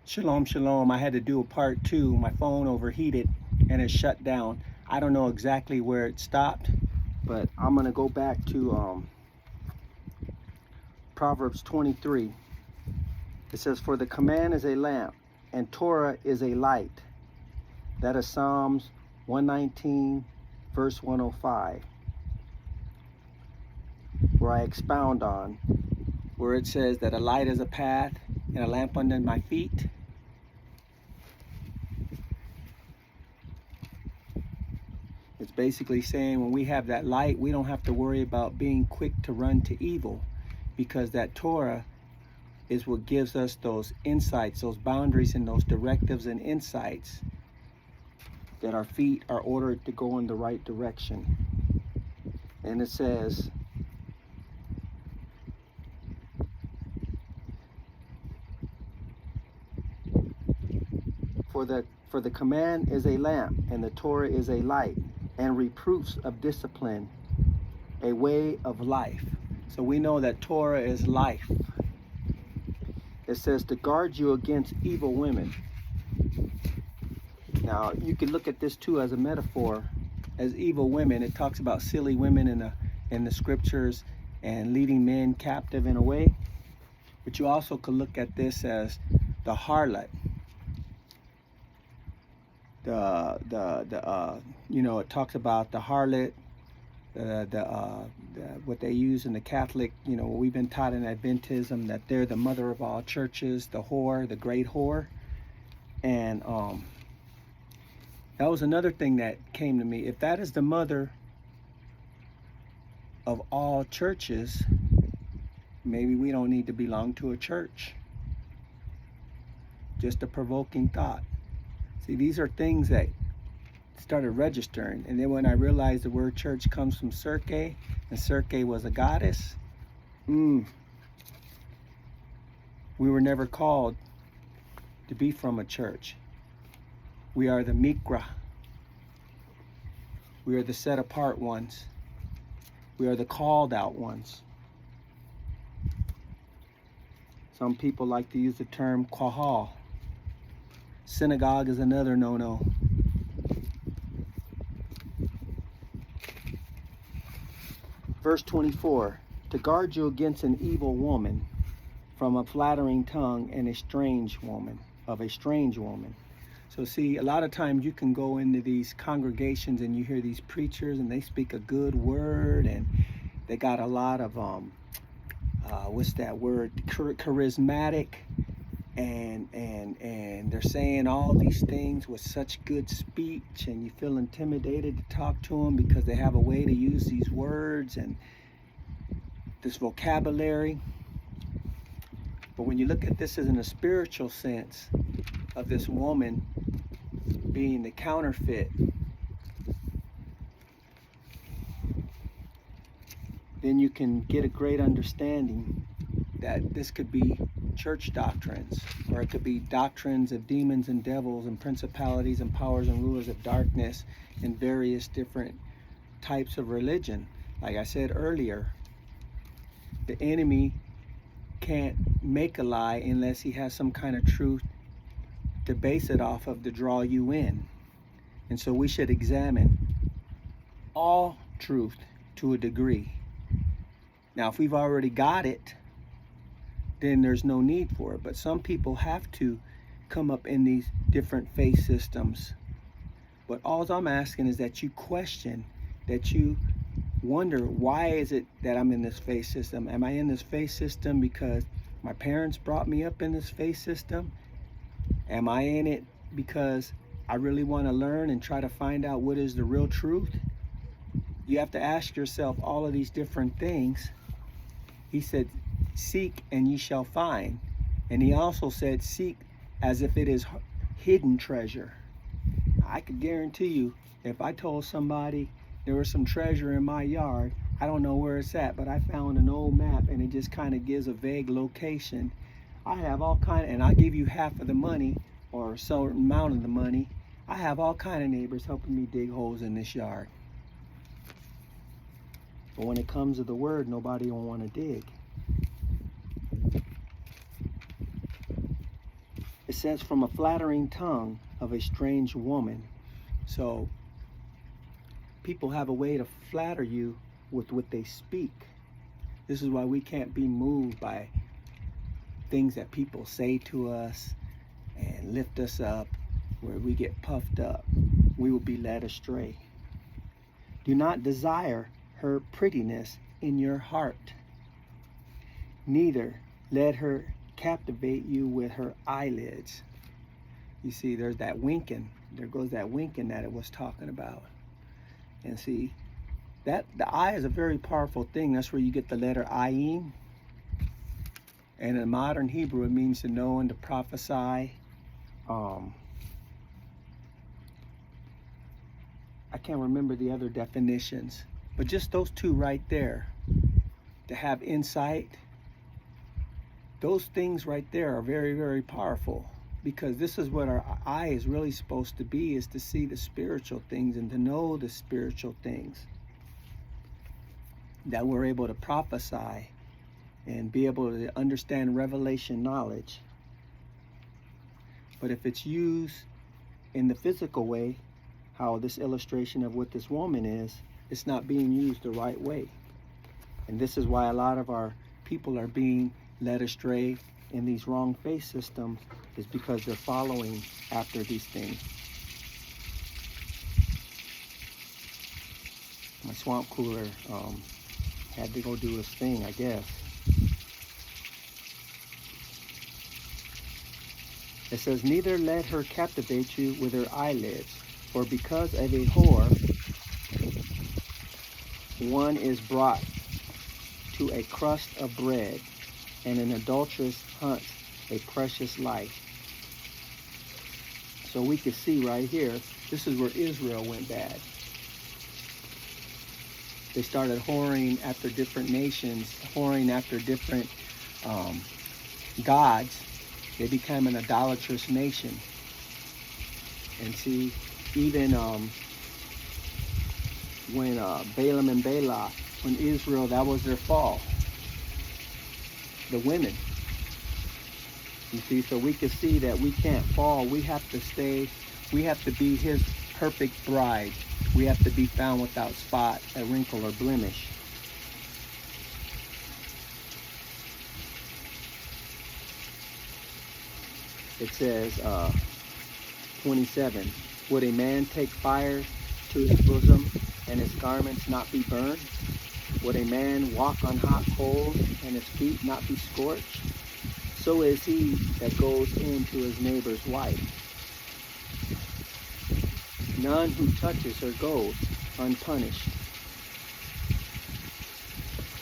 Shalom, shalom. I had to do a part two. My phone overheated and it shut down. I don't know exactly where it stopped, but I'm going to go back to Proverbs 23. It says, "For the command is a lamp, and Torah is a light." That is Psalms 119, verse 105, where I expound on, where it says that a light is a path and a lamp under my feet. It's basically saying when we have that light, we don't have to worry about being quick to run to evil, because that Torah is what gives us those insights, those boundaries, and those directives and insights that our feet are ordered to go in the right direction. And it says, For the command is a lamp, and the Torah is a light, and reproofs of discipline, a way of life. So we know that Torah is life. It says to guard you against evil women. Now, you could look at this too as a metaphor, as evil women. It talks about silly women in the scriptures and leading men captive in a way. But you also could look at this as the harlot. It talks about the harlot, what they use in the Catholic, we've been taught in Adventism that they're the mother of all churches, the whore, the great whore. And that was another thing that came to me. If that is the mother of all churches, maybe we don't need to belong to a church. Just a provoking thought. See, these are things that started registering. And then when I realized the word church comes from Circe, and Circe was a goddess, we were never called to be from a church. We are the Mikra. We are the set apart ones. We are the called out ones. Some people like to use the term Qahal. Synagogue is another no-no. Verse 24, to guard you against an evil woman, from a flattering tongue and a strange woman. So see, a lot of times you can go into these congregations and you hear these preachers and they speak a good word and they got a lot of, charismatic, and they're saying all these things with such good speech, and you feel intimidated to talk to them because they have a way to use these words and this vocabulary. But when you look at this as in a spiritual sense of this woman being the counterfeit, then you can get a great understanding that this could be church doctrines, or it could be doctrines of demons and devils and principalities and powers and rulers of darkness in various different types of religion. Like I said earlier, the enemy can't make a lie unless he has some kind of truth to base it off of to draw you in. And so we should examine all truth to a degree. Now, if we've already got it, then there's no need for it. But some people have to come up in these different faith systems. But all I'm asking is that you question, that you wonder, why is it that I'm in this faith system? Am I in this faith system because my parents brought me up in this faith system? Am I in it because I really want to learn and try to find out what is the real truth? You have to ask yourself all of these different things. He said, seek and ye shall find. And he also said, seek as if it is hidden treasure. I could guarantee you, if I told somebody there was some treasure in my yard, I don't know where it's at, but I found an old map and it just kind of gives a vague location. I have all kind of, and I'll give you half of the money or a certain amount of the money. I have all kind of neighbors helping me dig holes in this yard. But when it comes to the word, nobody will want to dig. It says, from a flattering tongue of a strange woman. So people have a way to flatter you with what they speak. This is why we can't be moved by things that people say to us and lift us up, where we get puffed up. We will be led astray. Do not desire her prettiness in your heart, neither let her captivate you with her eyelids. You see, there's that winking. There goes that winking that it was talking about. And see, that the eye is a very powerful thing. That's where you get the letter ayin. And in modern Hebrew, it means to know and to prophesy. I can't remember the other definitions, but just those two right there, to have insight, those things right there are very, very powerful, because this is what our eye is really supposed to be, is to see the spiritual things and to know the spiritual things, that we're able to prophesy and be able to understand revelation knowledge. But if it's used in the physical way, how this illustration of what this woman is, it's not being used the right way. And this is why a lot of our people are being led astray in these wrong faith systems, is because they're following after these things. My swamp cooler had to go do its thing, I guess. It says, neither let her captivate you with her eyelids, for because of a whore, one is brought to a crust of bread, and an adulteress hunts a precious life. So we can see right here, this is where Israel went bad. They started whoring after different nations, whoring after different gods. They became an idolatrous nation. And see, even when Balaam and Balak, when Israel, that was their fall. The women. You see, so we can see that we can't fall. We have to stay, we have to be his perfect bride. We have to be found without spot, a wrinkle, or blemish. It says, 27, would a man take fire to his bosom and his garments not be burned? Would a man walk on hot coals and his feet not be scorched? So is he that goes into his neighbor's wife. None who touches her goes unpunished.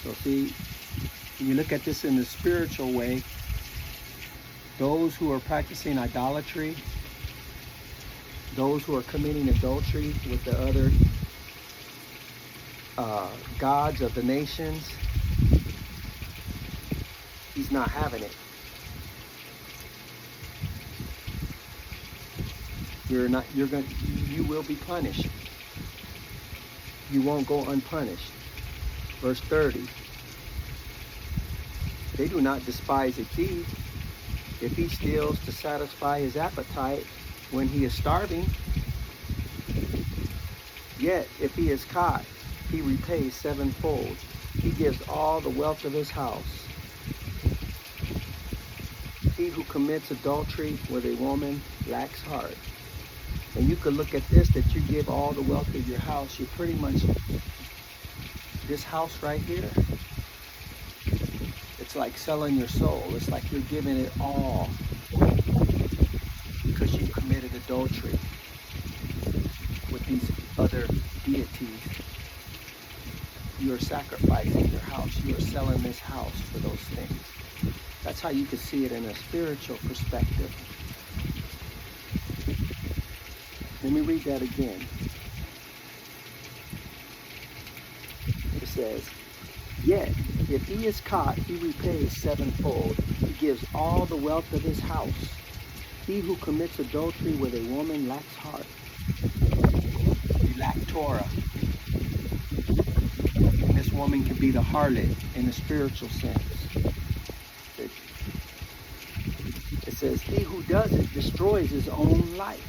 So see, when you look at this in the spiritual way, those who are practicing idolatry, those who are committing adultery with the other gods of the nations, he's not having it. You will be punished. You won't go unpunished. Verse 30. They do not despise a thief if he steals to satisfy his appetite when he is starving. Yet if he is caught, he repays sevenfold. He gives all the wealth of his house. He who commits adultery with a woman lacks heart. And you could look at this, that you give all the wealth of your house. You're pretty much, this house right here, it's like selling your soul. It's like you're giving it all because you committed adultery with these other deities. You are sacrificing your house. You are selling this house for those things. That's how you can see it in a spiritual perspective. Let me read that again. It says, yet if he is caught, he repays sevenfold. He gives all the wealth of his house. He who commits adultery with a woman lacks heart. You lack Torah. And this woman can be the harlot in a spiritual sense. It says, he who does it destroys his own life.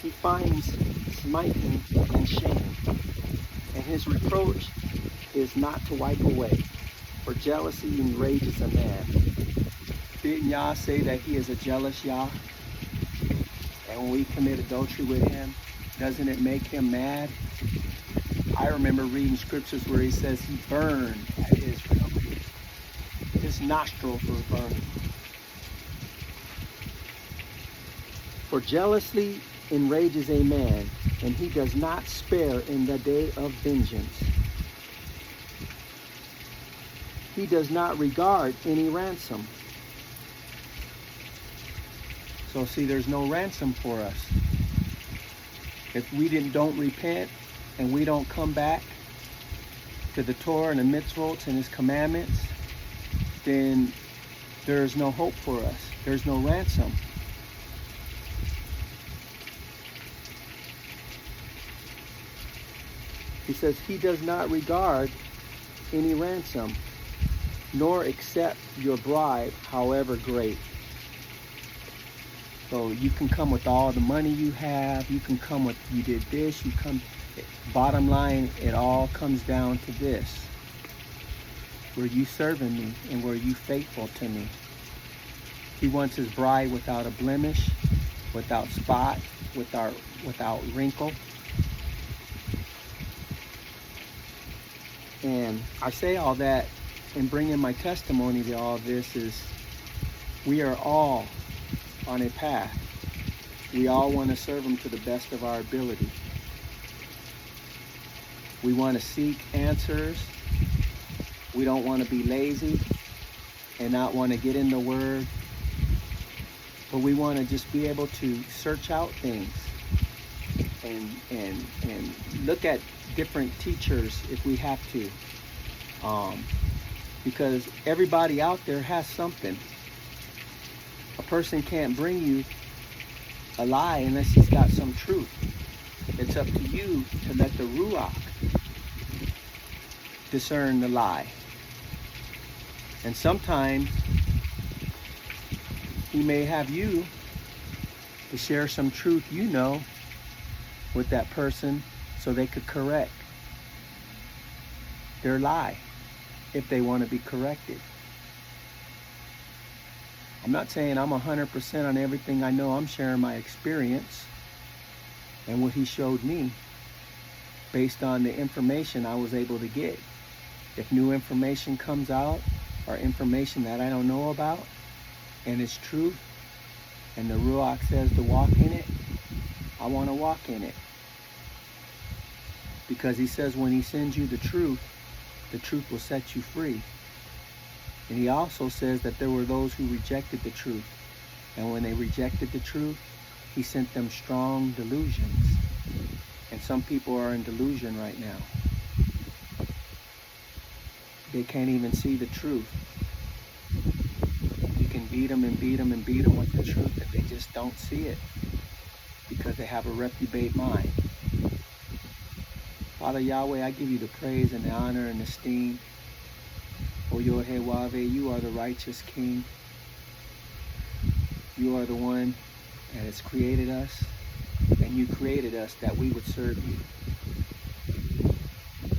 He finds smiting and shame, and his reproach is not to wipe away, for jealousy enrages a man. Didn't Yah say that he is a jealous Yah? And when we commit adultery with him, doesn't it make him mad? I remember reading scriptures where he says he burned at Israel. His nostrils were burning. For jealousy enrages a man, and he does not spare in the day of vengeance. He does not regard any ransom. So see, there's no ransom for us. If we don't repent and we don't come back to the Torah and the mitzvot and his commandments, then there's no hope for us. There's no ransom. He says he does not regard any ransom, nor accept your bribe, however great. So you can come with all the money you have, you can come with, you did this, you come, bottom line, it all comes down to this. Were you serving me, and were you faithful to me? He wants his bride without a blemish, without spot, without wrinkle. And I say all that and bringing my testimony to all this is we are all on a path. We all want to serve him to the best of our ability. We want to seek answers. We don't want to be lazy and not want to get in the word. But we want to just be able to search out things and look at different teachers if we have to. Because everybody out there has something. A person can't bring you a lie unless he's got some truth. It's up to you to let the Ruach discern the lie. And sometimes he may have you to share some truth you know with that person so they could correct their lie if they want to be corrected. I'm not saying I'm 100% on everything I know. I'm sharing my experience and what he showed me based on the information I was able to get. If new information comes out or information that I don't know about and it's truth and the Ruach says to walk in it, I want to walk in it. Because he says when he sends you the truth will set you free. And he also says that there were those who rejected the truth. And when they rejected the truth, he sent them strong delusions. And some people are in delusion right now. They can't even see the truth. You can beat them and beat them and beat them with the truth, and they just don't see it because they have a reprobate mind. Father Yahweh, I give you the praise and the honor and esteem. O Yod-Heh-Wav-Heh, you are the righteous King. You are the one that has created us, and you created us that we would serve you.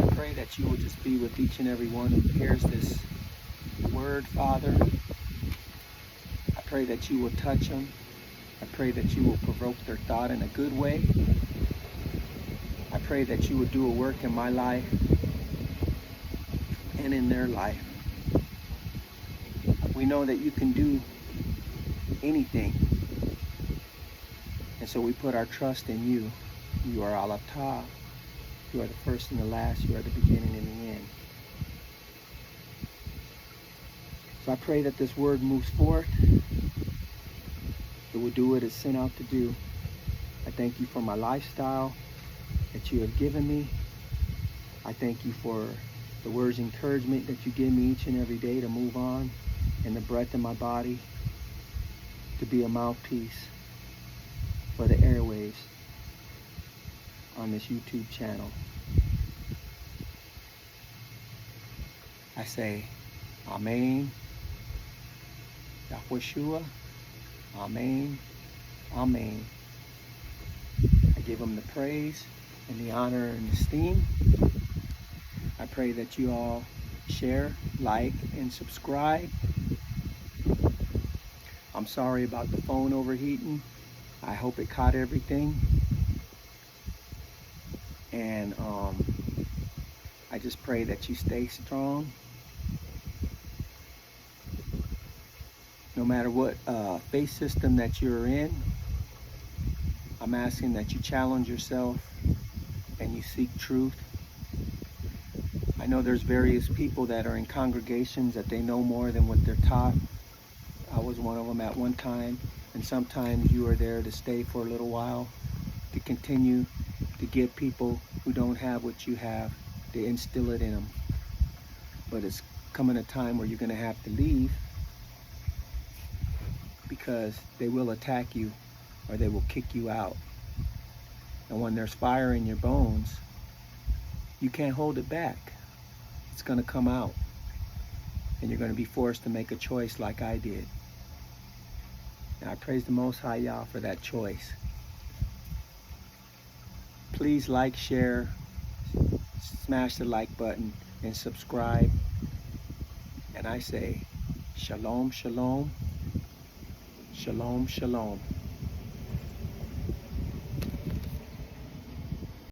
I pray that you will just be with each and every one who hears this word, Father. I pray that you will touch them. I pray that you will provoke their thought in a good way. I pray that you would do a work in my life and in their life. We know that you can do anything. And so we put our trust in you. You are Al-Atah. You are the first and the last. You are the beginning and the end. So I pray that this word moves forth. It will do what it's sent out to do. I thank you for my lifestyle that you have given me. I thank you for the words of encouragement that you give me each and every day to move on, and the breath in my body to be a mouthpiece for the airwaves on this YouTube channel. I say, Amen, Yahushua, Amen. Amen. I give him the praise and the honor and esteem. I pray that you all share, like, and subscribe. I'm sorry about the phone overheating. I hope it caught everything. And I just pray that you stay strong. No matter what faith system that you're in, I'm asking that you challenge yourself and you seek truth. I know there's various people that are in congregations that they know more than what they're taught. I was one of them at one time, and sometimes you are there to stay for a little while, to continue to give people who don't have what you have, to instill it in them. But it's coming a time where you're going to have to leave, because they will attack you or they will kick you out. And when there's fire in your bones, you can't hold it back. It's going to come out, and you're going to be forced to make a choice like I did. And I praise the Most High Yah for that choice. Please like, share, smash the like button, and subscribe. And I say, shalom, shalom, shalom, shalom.